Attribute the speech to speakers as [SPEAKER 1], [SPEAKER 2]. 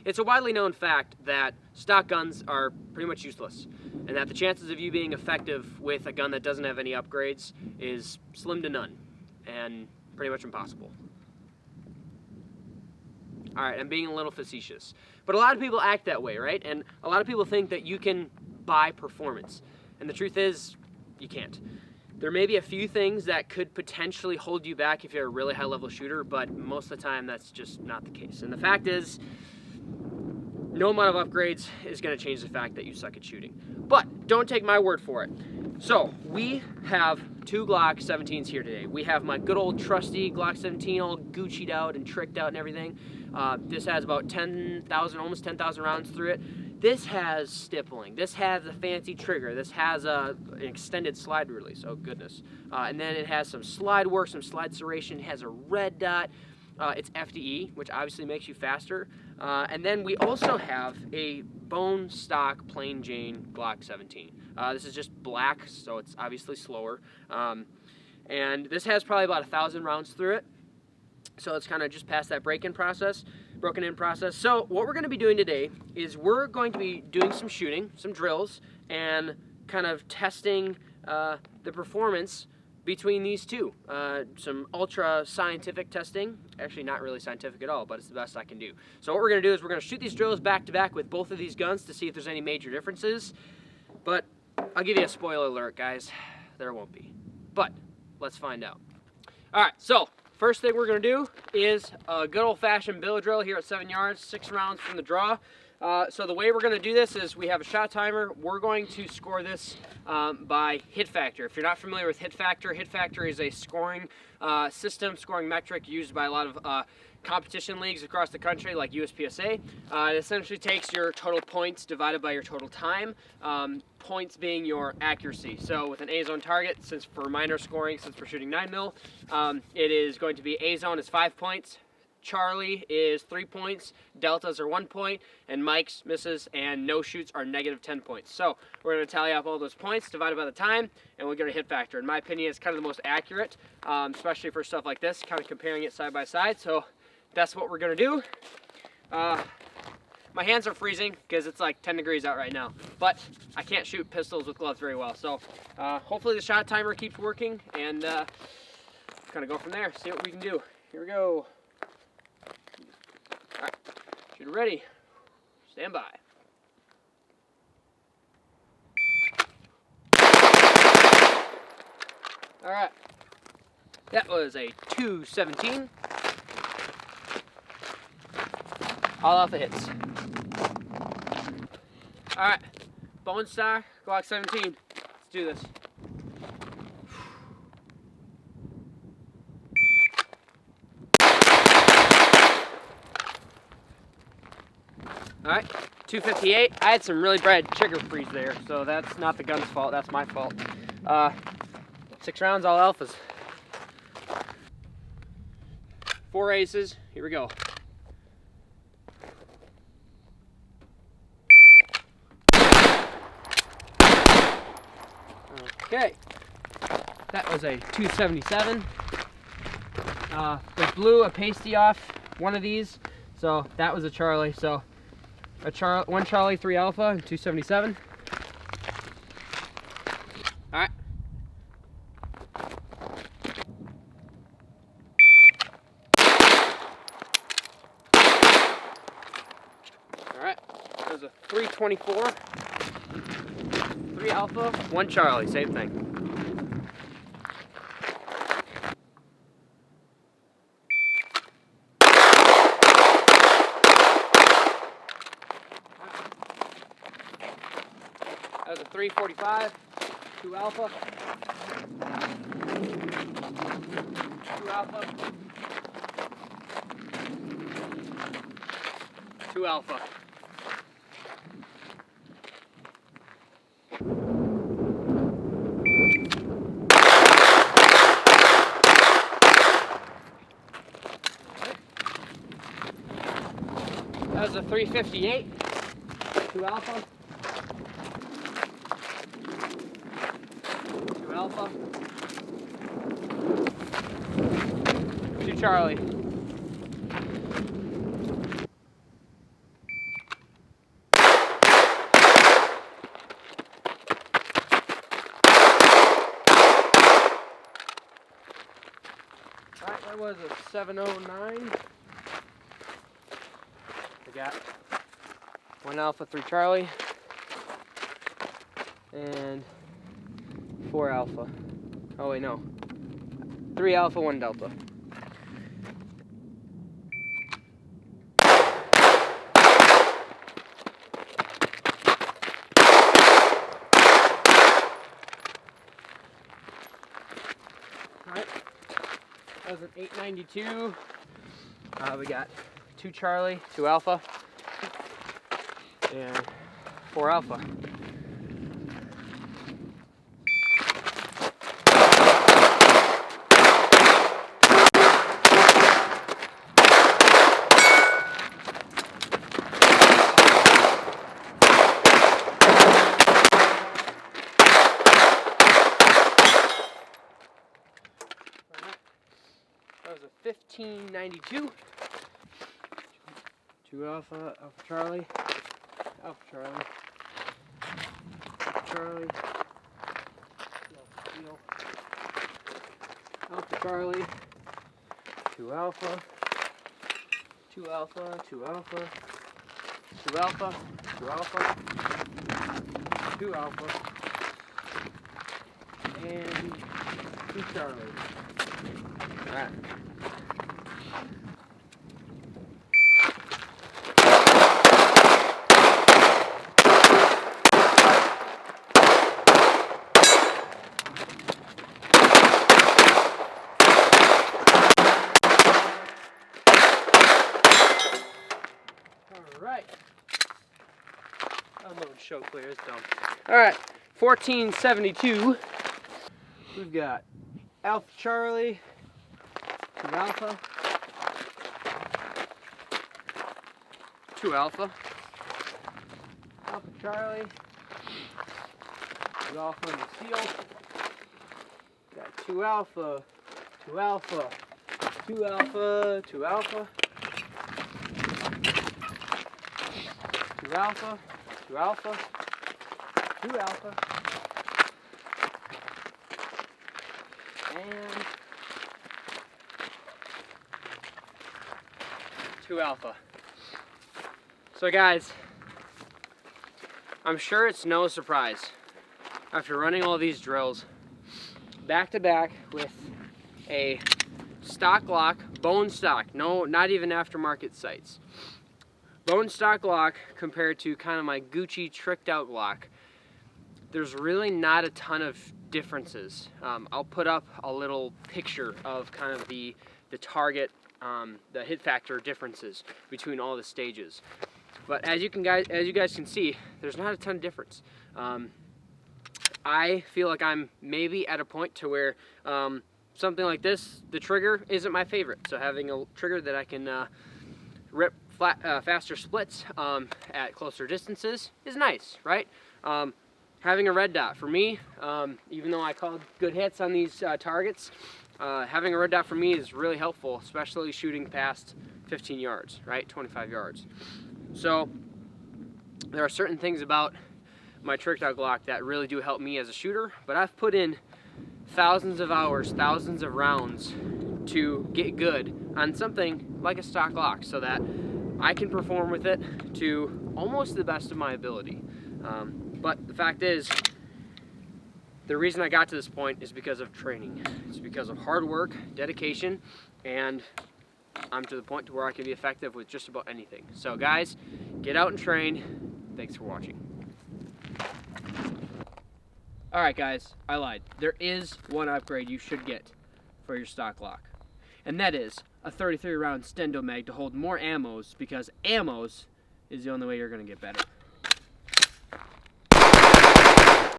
[SPEAKER 1] It's a widely known fact that stock guns are pretty much useless, and that the chances of you being effective with a gun that doesn't have any upgrades is slim to none, and pretty much impossible. Alright, I'm being a little facetious. But a lot of people act that way, right? And a lot of people think that you can buy performance. And the truth is, you can't. There may be a few things that could potentially hold you back if you're a really high-level shooter, but most of the time that's just not the case. And the fact is, no amount of upgrades is going to change the fact that you suck at shooting. But don't take my word for it. So, we have two Glock 17s here today. We have my good old trusty Glock 17 all Gucci'd out and tricked out and everything. This has about 10,000, almost 10,000 rounds through it. This has stippling. This has a fancy trigger. This has an extended slide release. Oh, goodness. And then it has some slide work, some slide serration. It has a red dot. It's FDE, which obviously makes you faster. And then we also have a bone stock plain Jane Glock 17. This is just black, so it's obviously slower. And this has probably about 1,000 rounds through it. So it's kind of just past that broken in process. So what we're going to be doing today is we're going to be doing some shooting, some drills, and kind of testing the performance between these two. Some ultra scientific testing. Actually not really scientific at all, but it's the best I can do. So what we're going to do is we're going to shoot these drills back to back with both of these guns to see if there's any major differences. But I'll give you a spoiler alert, guys. There won't be. But let's find out. Alright, so first thing we're going to do is a good old-fashioned billet drill here at 7 yards, 6 rounds from the draw. So the way we're going to do this is we have a shot timer. We're going to score this by hit factor. If you're not familiar with hit factor is a scoring system, scoring metric used by a lot of competition leagues across the country, like USPSA. It essentially takes your total points divided by your total time, points being your accuracy. So with an A-zone target, since for minor scoring, since we're shooting 9mm, it is going to be A-zone is 5 points, Charlie is 3 points, deltas are 1 point, and Mike's, misses, and no shoots are -10 points. So we're going to tally up all those points divided by the time, and we'll get a hit factor. In my opinion, it's kind of the most accurate, especially for stuff like this, kind of comparing it side by side. So that's what we're going to do. My hands are freezing because it's like 10 degrees out right now, but I can't shoot pistols with gloves very well. So hopefully the shot timer keeps working, and kind of go from there, see what we can do. Here we go. All right, shooter ready. Stand by. All right, that was a 217. All off the hits. All right, bone stock, Glock 17. Let's do this. All right, 258. I had some really bad trigger freeze there, so that's not the gun's fault, that's my fault. 6 rounds, all alphas. 4 aces, here we go. Okay, that was a 277. They blew a pasty off one of these, so that was a Charlie. So one Charlie, 3 alpha, and 277. All right. All right, that was a 324. 3 alpha, 1 Charlie, same thing. That was a 345, 2 alpha. 2 alpha. 2 alpha. That was a 358, 2 alpha. 2 alpha. 2 Charlie. That was a 709. We got 1 Alpha, 3 Charlie, and 4 Alpha. Oh wait, no. 3 Alpha, 1 Delta. Alright, that was an 892. We got 2 Charlie, 2 Alpha, and 4 Alpha. That was a 1592. 2 Alpha, Alpha Charlie, Alpha Charlie, Charlie, Alpha Charlie, 2 Alpha, 2 Alpha, 2 Alpha, 2 Alpha, 2 Alpha, 2 Alpha, and 2 Charlie. Alright. Alright. Unload show clear, it's dumb. Alright, 1472. We've got Alpha Charlie, 2 Alpha, 2 Alpha, Alpha Charlie, 2 Alpha in the seal. Got 2 Alpha, 2 Alpha, 2 Alpha, 2 Alpha, 2 Alpha, 2 Alpha, 2 Alpha, and 2 Alpha. So guys, I'm sure it's no surprise after running all these drills back to back with a stock Glock, bone stock, no, not even aftermarket sights. Bone stock Glock compared to kind of my Gucci tricked out Glock, there's really not a ton of differences. I'll put up a little picture of kind of the target, the hit factor differences between all the stages. But as you guys can see, there's not a ton of difference. I feel like I'm maybe at a point to where something like this, the trigger isn't my favorite. So having a trigger that I can rip faster splits at closer distances is nice, right? Having a red dot for me, even though I called good hits on these targets, having a red dot for me is really helpful, especially shooting past 15 yards, right? 25 yards. So there are certain things about my tricked out Glock that really do help me as a shooter, but I've put in thousands of hours, thousands of rounds to get good on something like a stock Glock so that I can perform with it to almost the best of my ability. But the fact is, the reason I got to this point is because of training. It's because of hard work, dedication, and I'm to the point to where I can be effective with just about anything. So guys, get out and train. Thanks for watching. Alright guys, I lied. There is one upgrade you should get for your stock Glock. And that is a 33 round stendo mag to hold more ammos, because ammos is the only way you're going to get better.